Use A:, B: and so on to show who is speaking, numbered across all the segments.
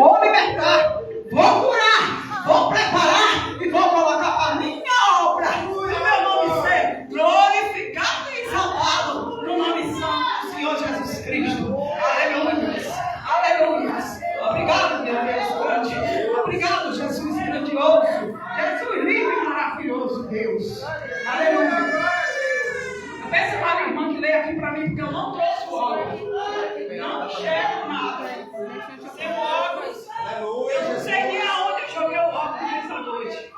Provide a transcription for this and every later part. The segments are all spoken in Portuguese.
A: vou libertar, vou curar, vou preparar e vou colocar a minha obra, o meu nome ser glorificado e exaltado no nome santo do Senhor Jesus Cristo. Aleluia, aleluia. Obrigado, meu Deus grande. Obrigado, Jesus grandioso. Jesus lindo e maravilhoso, Deus. Aleluia. Eu peço para a irmã que leia aqui para mim, porque eu não trouxe o óculos. Não enxergo nada. Sem óculos. Eu não sei nem aonde eu joguei o óculos nessa noite.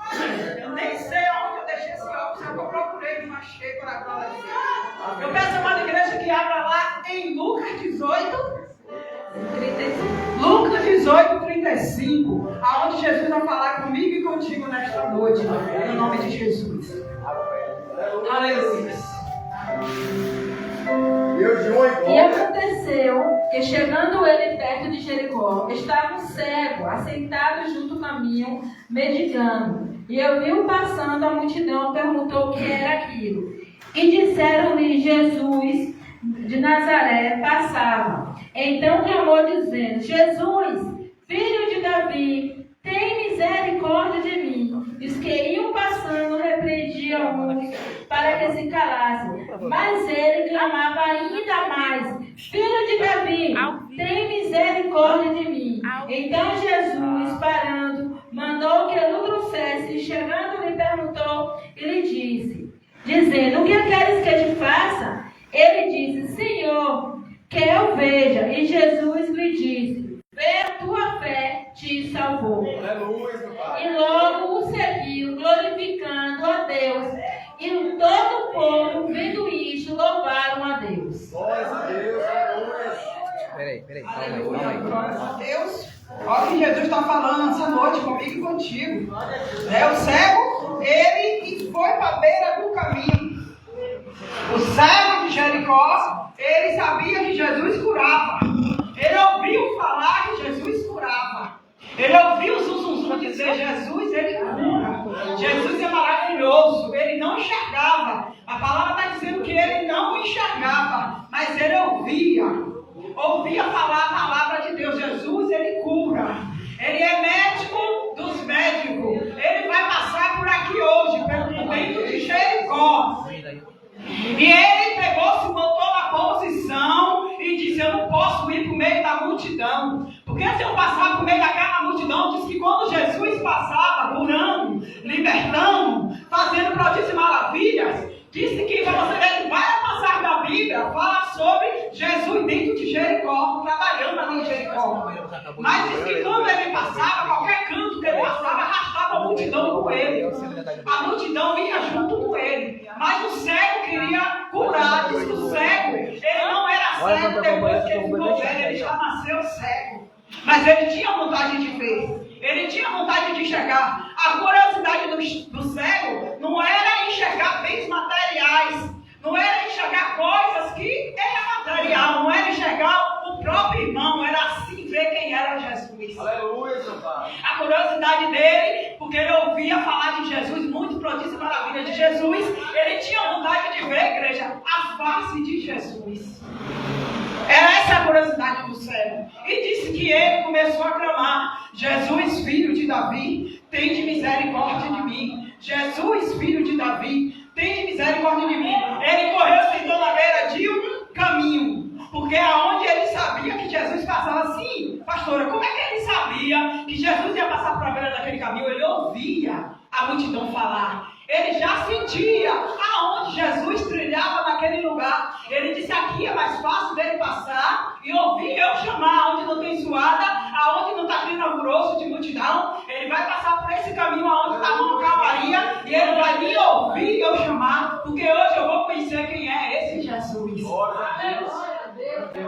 A: Eu nem sei aonde eu deixei esse óculos. Só que eu procurei e não achei para a glória de Deus. Eu peço a uma igreja que abra lá em Lucas 18. Lucas 18, 35, aonde Jesus vai falar comigo e contigo nesta noite, no nome de Jesus. Aleluia.
B: E aconteceu que, chegando ele perto de Jericó, estava um cego, assentado junto ao caminho, mendigando. E ouviu passando a multidão, perguntou o que era aquilo. E disseram-lhe: Jesus de Nazaré passava. Então clamou dizendo: Jesus, filho de Davi, tem misericórdia de mim. E os que iam passando repreendiam uns para que se calassem. Mas ele clamava ainda mais: Filho de Davi, tem misericórdia de mim. Então Jesus, parando, mandou que o trouxesse. E chegando lhe perguntou e lhe disse, dizendo: O que queres que eu te faça? Ele disse: Senhor, que eu veja. E Jesus lhe disse: Vê, a tua fé te salvou. E logo o seguiu, glorificando a Deus. E todo o povo, vendo isto, louvaram a Deus.
C: Glória a Deus,
D: Peraí.
A: Glória a Deus. Olha o que Jesus está falando essa noite comigo e contigo. O cego, ele foi para a beira do caminho. O cego de Jericó, ele sabia que Jesus curava. Ele ouviu falar que Jesus curava. Ele ouviu o zum dizer: Jesus, ele cura. Jesus é maravilhoso. Ele não enxergava. A palavra está dizendo que ele não enxergava, mas ele ouvia falar a palavra de Deus. Jesus, ele cura. Ele é médico dos médicos. Ele vai passar por aqui hoje, pelo dentro de Jericó. E ele pegou, se botou na posição e disse: Eu não posso ir por meio da multidão, porque se eu passar por meio daquela multidão, diz que quando Jesus passava curando, libertando, fazendo prodígios e maravilhas, disse que você vê várias passagens da Bíblia fala sobre Jesus dentro de Jericó, trabalhando ali em Jericó. Mas diz que quando ele passava, qualquer canto que ele passava, arrastava a multidão com ele. A multidão ia junto com ele. Mas o cego queria curar. Diz que o cego, ele não era cego depois que ele ficou velho, ele já nasceu cego. Mas ele tinha vontade de ver. Ele tinha vontade de enxergar. A curiosidade do cego não era enxergar bens materiais. Não era enxergar coisas que era material. Não era enxergar o próprio irmão. Era assim ver quem era Jesus.
C: Aleluia, seu Pai.
A: A curiosidade dele, porque ele ouvia falar de Jesus, muito prodígio e maravilha de Jesus. Ele tinha vontade de ver, igreja, a face de Jesus. Era essa a curiosidade do cego. E disse que ele começou a clamar: Jesus, filho de Davi, tem de misericórdia de mim. Jesus, filho de Davi, tem de misericórdia de mim. Ele correu e sentou na beira de um caminho. Porque aonde ele sabia que Jesus passava assim, pastora, como é que ele sabia que Jesus ia passar para a beira daquele caminho? Ele ouvia a multidão falar. Ele já sentia aonde Jesus trilhava naquele lugar. Ele disse: aqui é mais fácil dele passar e ouvir eu chamar, aonde não tem suada, aonde não está clamoroso de multidão. Ele vai passar por esse caminho aonde está uma calmaria e ele vai me ouvir eu chamar, porque hoje eu vou conhecer quem é esse Jesus.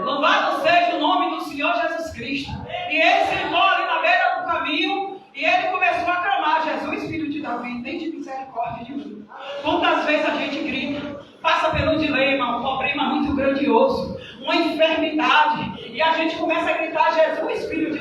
A: Louvado seja o nome do Senhor Jesus Cristo. E ele sentou ali na beira do caminho e ele começou a clamar: Jesus, filho de Davi, tem de misericórdia de mim. Quantas vezes a gente grita, passa pelo dilema, um problema muito grandioso, uma enfermidade, e a gente começa a gritar: Jesus, filho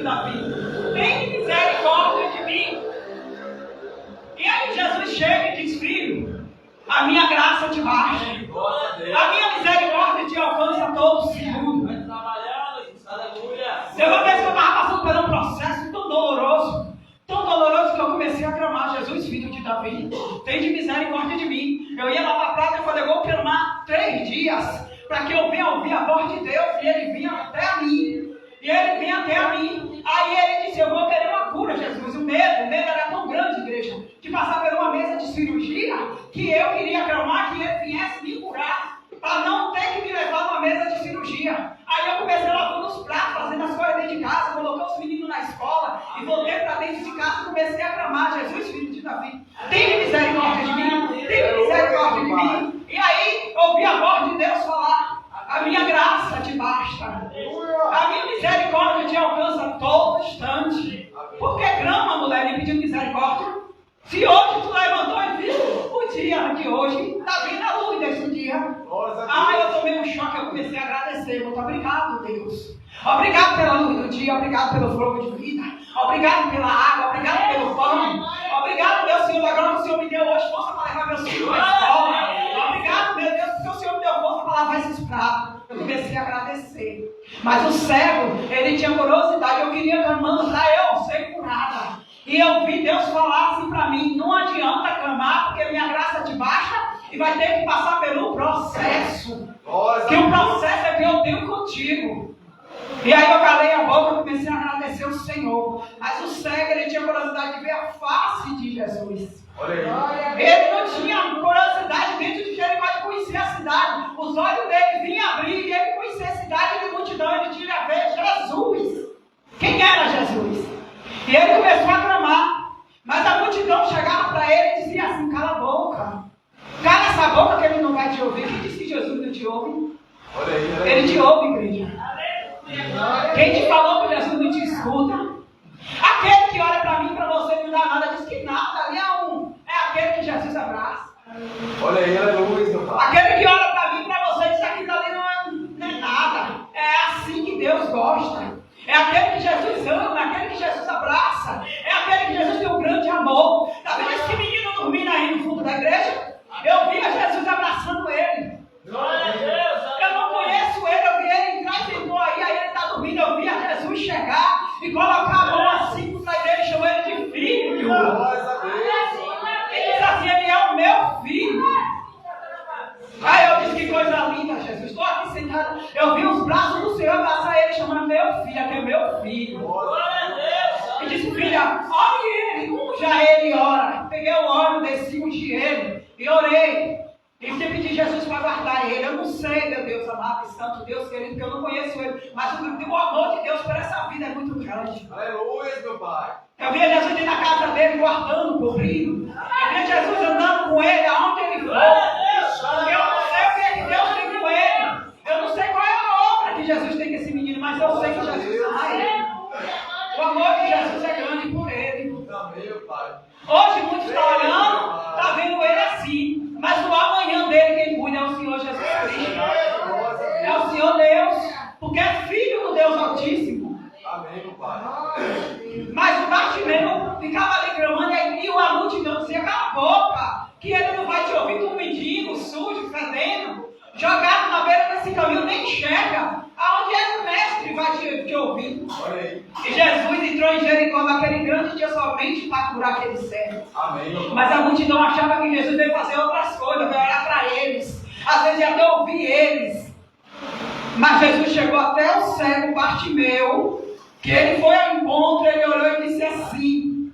A: filho de Davi, tem de misericórdia de mim. Eu ia lavar prato e falei, eu vou clamar 3 dias, para que eu venha ouvir a voz de Deus, e ele vinha até a mim. E ele vinha até a mim. Aí ele disse, eu vou querer uma cura, Jesus. O medo era tão grande, igreja, de passar por uma mesa de cirurgia, que eu queria clamar que ele viesse me curar, para não ter que me levar numa mesa de cirurgia. Aí eu comecei lavando os pratos, fazendo as coisas dentro de casa, colocando os meninos na escola, e voltei para dentro de casa e comecei a clamar, Jesus, filho de Davi, tem misericórdia de mim, tem misericórdia de mim. E aí, ouvi a voz de Deus falar, a minha graça te basta, a minha misericórdia te alcança a todo instante. Por que clama, mulher, me pedindo misericórdia? Se hoje tu levantou e viu o dia de hoje, está vindo a luz desse dia. Eu tomei um choque, eu comecei a agradecer. Muito obrigado, Deus. Obrigado pela luz do dia, obrigado pelo fogo de vida, obrigado pela água, obrigado pelo pão. Obrigado, meu Senhor, da glória que o Senhor me deu hoje, força para levar meus filhos para a escola. Obrigado, meu Deus, porque o Senhor me deu força para lavar esses pratos. Eu comecei a agradecer. Mas o cego, ele tinha curiosidade, eu queria clamando para eu ser curada. E eu vi Deus falar assim para mim, não adianta clamar, porque minha graça te basta, e vai ter que passar pelo processo. Que o processo é que eu tenho contigo. E aí eu calei a boca e comecei a agradecer o Senhor. Mas o cego, ele tinha curiosidade de ver a face de Jesus. Ele não tinha curiosidade dentro de Jericó de conhecer a cidade. Os olhos dele vinham abrir e ele conhecia a cidade de multidão. Ele tinha a ver Jesus. Quem era Jesus? E ele começou a clamar. Mas a multidão chegava para ele e dizia assim, cala a boca. Cala essa boca que ele não vai te ouvir. Quem disse que Jesus não te ouve? Ele te ouve, igreja. Quem te falou que Jesus não te escuta? Aquele que olha para mim e para você não dá nada, diz que nada, ali é aquele que Jesus abraça.
C: Olha aí, aleluia, meu pai.
A: Aquele que olha para mim e para você diz que aquilo ali não é nada. É assim que Deus gosta. É aquele que Jesus ama, é aquele que Jesus abraça. É aquele que Jesus tem um grande amor. Tá vendo esse menino dormindo aí no fundo da igreja? Eu via Jesus abraçando ele. Eu não conheço ele, eu vi ele entrar e sentou aí ele está dormindo. Eu via Jesus chegar e colocar a mão assim para ele e chamou ele de filho. Ele disse assim, ele é o meu filho. Aí eu disse, que coisa linda, Jesus. Estou aqui sentado. Eu vi os braços do Senhor abraçar ele, chamando meu filho, aqui é meu filho. E disse, filha, ore ele, unja ele e ora. Peguei o óleo, desci, ungi ele e orei. E pedi Jesus para guardar ele. Eu não sei, meu Deus amado e santo, Deus querido, porque eu não conheço ele. Mas o amor de Deus por essa vida é muito grande.
C: Aleluia, meu pai.
A: Eu via Jesus dentro da casa dele, guardando, cobrindo. Eu via Jesus andando com ele, aonde ele for. Eu não sei o que Deus tem com ele. Eu não sei qual é a obra que Jesus tem com esse menino, mas eu sei que Jesus ama ele. O amor de Jesus é grande por ele. Hoje muitos estão olhando, está vendo ele assim. Mas o amanhã dele, quem cuida é o Senhor Jesus Cristo. É o Senhor Deus, porque é filho do Deus Altíssimo.
C: Amém, meu pai.
A: Mas o Bartimeu ficava ali clamando e a multidão dizia, cala a boca, que ele não vai te ouvir, tu mendigo, sujo, fedendo, jogado na beira desse caminho, nem enxerga. Aonde é que o mestre vai te ouvir? E Jesus entrou em Jericó naquele grande dia somente para curar aquele servo.
C: Amém.
A: Mas a multidão achava que Jesus veio fazer outras coisas, veio olhar para eles, às vezes até ouvir eles. Mas Jesus chegou até o cego Bartimeu, que ele foi ao encontro, ele orou e disse assim.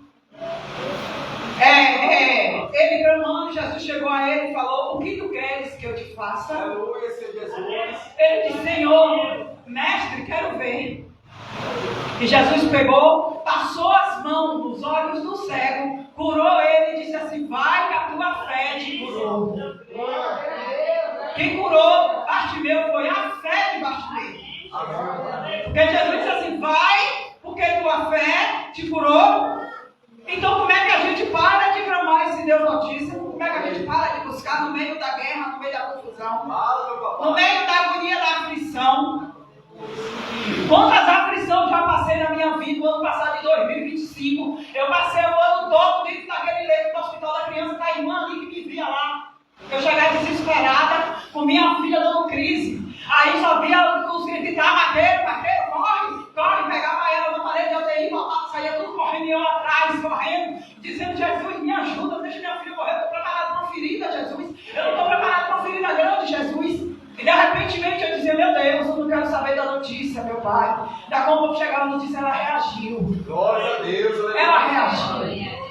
A: Ele clamando, Jesus chegou a ele e falou, o que tu queres que eu te faça?
C: Aleluia, Senhor Jesus.
A: Ele disse, Senhor, mestre, quero ver. E Jesus pegou, passou as mãos nos olhos do cego, curou ele e disse assim, vai que a tua fé te curou. Quem curou Bartimeu foi a fé de Bartimeu. Porque Jesus disse assim, vai, porque tua fé te curou. Então como é que a gente para de clamar esse Deus Altíssimo? Como é que a gente para de buscar no meio da guerra, no meio da confusão, no meio da agonia, da aflição? Quantas aflições já passei na minha vida no ano passado de 2025? Eu passei o ano todo dentro daquele leito do hospital da criança, da irmã ali que me via lá. Eu chegava desesperada, com minha filha dando crise. Aí só via os gritar, vaqueiro, corre, pegava ela na parede de UTI, voltava, saía tudo correndo e eu atrás, correndo, dizendo, Jesus, me ajuda, pai. Da como chegava a notícia, ela reagiu.
C: Glória a Deus.
A: Ela reagiu.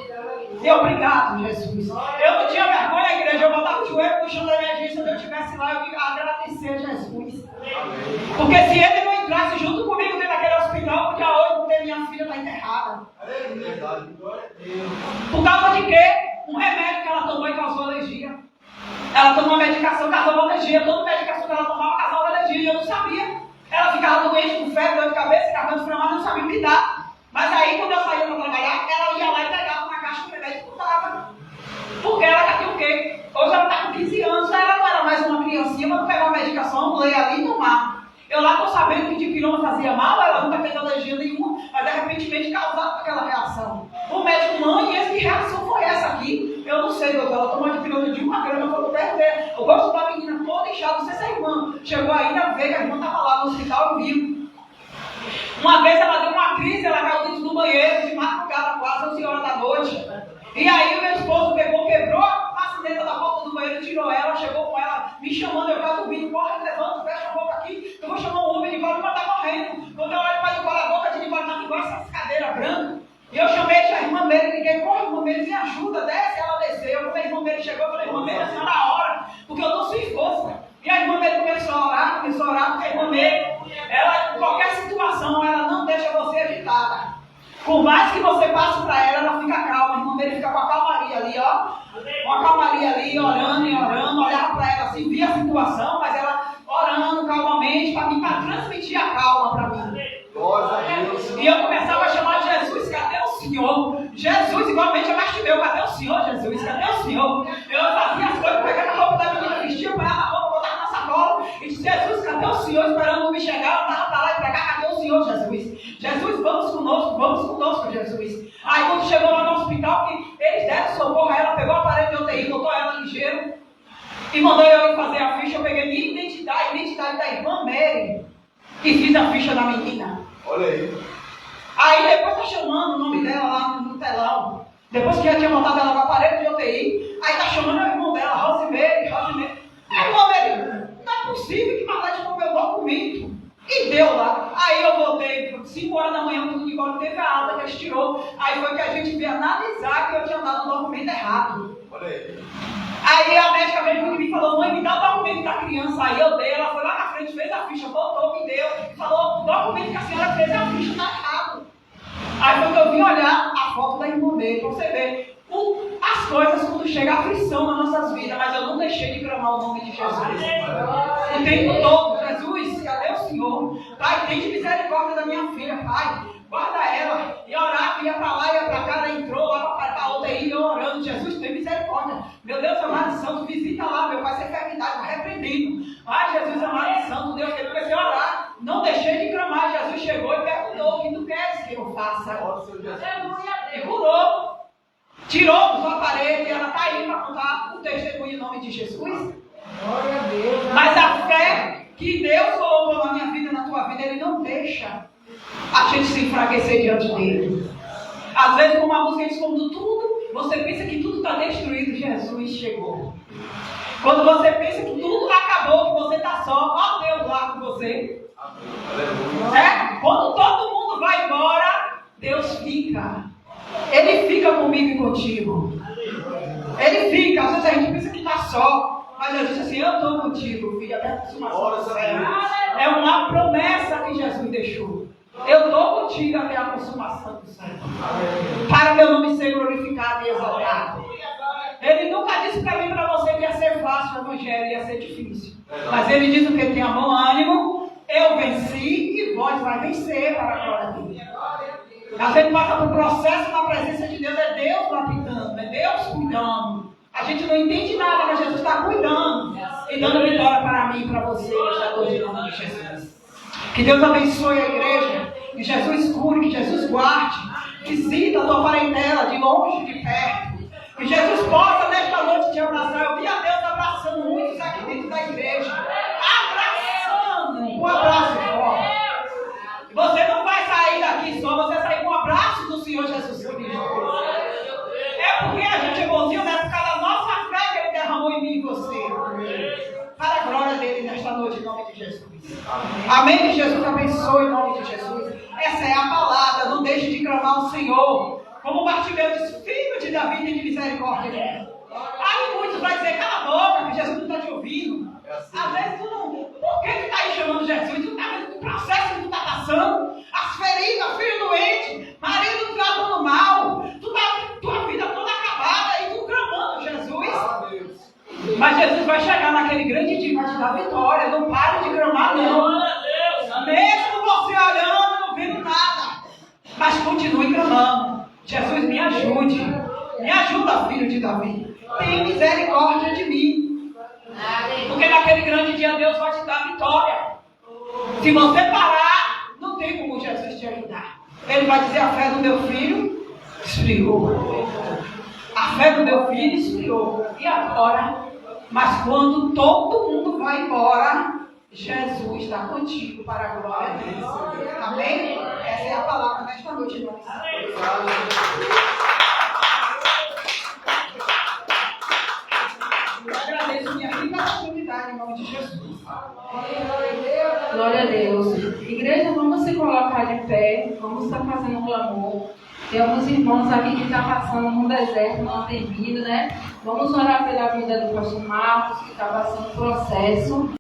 A: E obrigado, Jesus. Eu não tinha vergonha, igreja. Eu botava o joelho no chão da emergência. Se eu estivesse lá, eu ia agradecer a Jesus. Porque se ele não entrasse junto comigo dentro daquele hospital, dia 8, minha filha está enterrada. Por causa de quê? Um remédio que ela tomou e causou alergia. Ela tomou uma medicação, causou alergia. Toda medicação que ela tomava causava alergia. E eu não sabia. Ela ficava doente, com febre, dor de cabeça, garganta inflamada, não sabia lidar. Mas aí, quando eu saía para trabalhar, ela ia lá e pegava uma caixa de remédio e botava. Porque ela já tinha o quê? Hoje ela está com 15 anos, ela não era mais uma criancinha, mas não pegar uma medicação, ler ali e tomar. Eu lá estou sabendo que de pirona fazia mal, ela nunca fez alergia nenhuma, mas de repente causava aquela reação. O médico, mãe, essa que reação foi essa aqui? Eu não sei, doutor, ela tomou de pirona de 1 grama, eu vou perder. Eu gosto da menina toda inchada, não sei se a irmã chegou ainda, veio que a irmã estava lá no hospital e viu. Uma vez ela deu uma crise, ela caiu dentro do banheiro, de madrugada quase, 11 horas da noite. E aí o meu esposo pegou, quebrou a maçaneta da porta do banheiro, tirou ela, chegou com ela, me chamando, eu já dormindo, corre, levanta, fecha a boca aqui, eu vou chamar um Uber, Nicole vai estar correndo. Quando eu olho para Nicole, a boca de Nicole está igual essas cadeiras brancas. E eu chamei a irmã dele, liguei, corre, irmã dele, me ajuda, desce, ela desceu. Quando a irmã dele chegou, eu falei, irmã dele, a senhora a hora, porque eu estou sem força. E a irmã dele começou a orar, porque a irmã dele, ela, em qualquer situação, ela não deixa você agitada. Por mais que você passe para ela fica calma. A irmã dele fica com a calmaria ali, ó. Com a calmaria ali, orando e orando. Olhava para ela assim, via a situação, mas ela orando calmamente para transmitir a calma para mim. E eu começava a chamar Jesus, cadê o Senhor? Jesus, igualmente, eu mastigei, cadê o Senhor, Jesus? Cadê o Senhor? Eu fazia as coisas, pegava a roupa da menina, vestia, pegava a roupa, botava na sacola e disse, Jesus, cadê o Senhor? Esperando me chegar, eu estava para lá e para cá, cadê o Senhor, Jesus? Jesus, vamos conosco, Jesus. Aí quando chegou lá no hospital, que eles deram socorro a ela, pegou o aparelho de UTI, botou ela ligeiro e mandou eu ir fazer a ficha. Eu peguei minha identidade, a identidade da irmã Mary e fiz a ficha da menina.
C: Olha aí.
A: Aí depois tá chamando o nome dela lá no telão. Depois que já tinha montado ela no aparelho de UTI, aí tá chamando a irmã dela, Rosemary. A irmã Mary, não é possível que Marlete não meu documento. E deu lá. Aí eu voltei, 5 horas da manhã, quando o Nicole teve a alta que a gente tirou. Aí foi que a gente veio analisar que eu tinha dado um documento errado.
C: Olha aí.
A: Aí a médica veio comigo e falou, mãe, me dá o documento da criança. Aí eu dei, ela foi lá na frente, fez a ficha, voltou, me deu. Falou, o documento que a senhora fez a ficha está errado. Aí foi que eu vim olhar a foto da irmã dele, pra você ver as coisas quando chega a aflição nas nossas vidas. Mas eu não deixei de clamar o nome de Jesus. O tempo todo, Jesus, cadê o Senhor? Pai, tem de misericórdia da minha filha, Pai. Guarda ela. E orar, ia para lá, ia para cá, ela entrou lá para a UTI, eu orando. Jesus, tem misericórdia. Meu Deus amado e santo, visita lá, meu Pai, essa enfermidade, está repreendendo. Ai, Jesus amado e santo, Deus, que eu comecei a orar. Não deixei de clamar. Jesus chegou e perguntou, o que tu queres que eu faça? E curou. Tirou dos aparelhos e ela está aí para contar o testemunho em nome de Jesus.
B: Glória a Deus.
A: Mas a fé que Deus colocou na minha vida, na tua vida, Ele não deixa a gente se enfraquecer diante dele. Às vezes, como a música diz, quando tudo, você pensa que tudo está destruído, Jesus chegou. Quando você pensa que tudo acabou, que você está só, ó Deus lá com você. Quando todo mundo vai embora, Deus fica. Ele fica comigo e contigo. Ele fica. Às vezes a gente pensa que está só, mas Jesus diz assim, eu estou contigo, filho. É uma promessa que Jesus deixou. Eu estou contigo até a consumação do século. Para meu nome ser glorificado e exaltado. Ele nunca disse para mim, para você, que ia ser fácil o evangelho, ia ser difícil. Mas ele diz o que tem a bom ânimo. Eu venci e vós vai vencer para a glória dele. A gente passa por processo na presença de Deus. É Deus lapidando, é Deus cuidando. A gente não entende nada, mas Jesus está cuidando e dando vitória para mim e para você, em nome de Jesus. Que Deus abençoe a igreja, que Jesus cure, que Jesus guarde, visita a tua parentela de longe e de perto. Que Jesus possa nesta noite te abraçar. Eu vi a Deus abraçando muitos aqui dentro da igreja. Abraçando, um abraço forte. Você não vai sair daqui só, você vai sair com um abraço do Senhor Jesus Cristo. É porque a gente é bonzinho, né? Por causa da nossa fé que Ele derramou em mim e você. Para a glória dele nesta noite, em nome de Jesus. Amém. Que Jesus te abençoe em nome de Senhor. Como Bartimeu disse, filho de Davi, tem misericórdia de mim. Aí muitos vai dizer, cala a boca, que Jesus não está te ouvindo. Às vezes tu não... Por que tu está aí chamando Jesus? Tu está vendo o processo que tu está passando? As feridas, filho doente, marido tratando mal. Tua vida toda acabada e tu clamando Jesus. Mas Jesus vai chegar naquele grande dia e vai te dar vitória. Não pare de clamar, não. Mesmo você olhando, não vendo nada. Mas continue clamando. Jesus, me ajude. Me ajuda, filho de Davi. Tem misericórdia de mim. Porque naquele grande dia Deus vai te dar vitória. Se você parar, não tem como Jesus te ajudar. Ele vai dizer, a fé do meu filho esfriou. A fé do meu filho esfriou. E agora? Mas quando todo mundo vai embora, Jesus está contigo para a glória de Deus. Amém? Essa é a palavra nesta noite, irmãos. Eu agradeço minha rica oportunidade em nome de Jesus.
B: Glória a Deus. Igreja, vamos se colocar de pé. Vamos estar fazendo um clamor. Tem alguns irmãos aqui que estão passando no deserto, não tem vindo, né? Vamos orar pela vida do pastor Marcos, que está passando processo.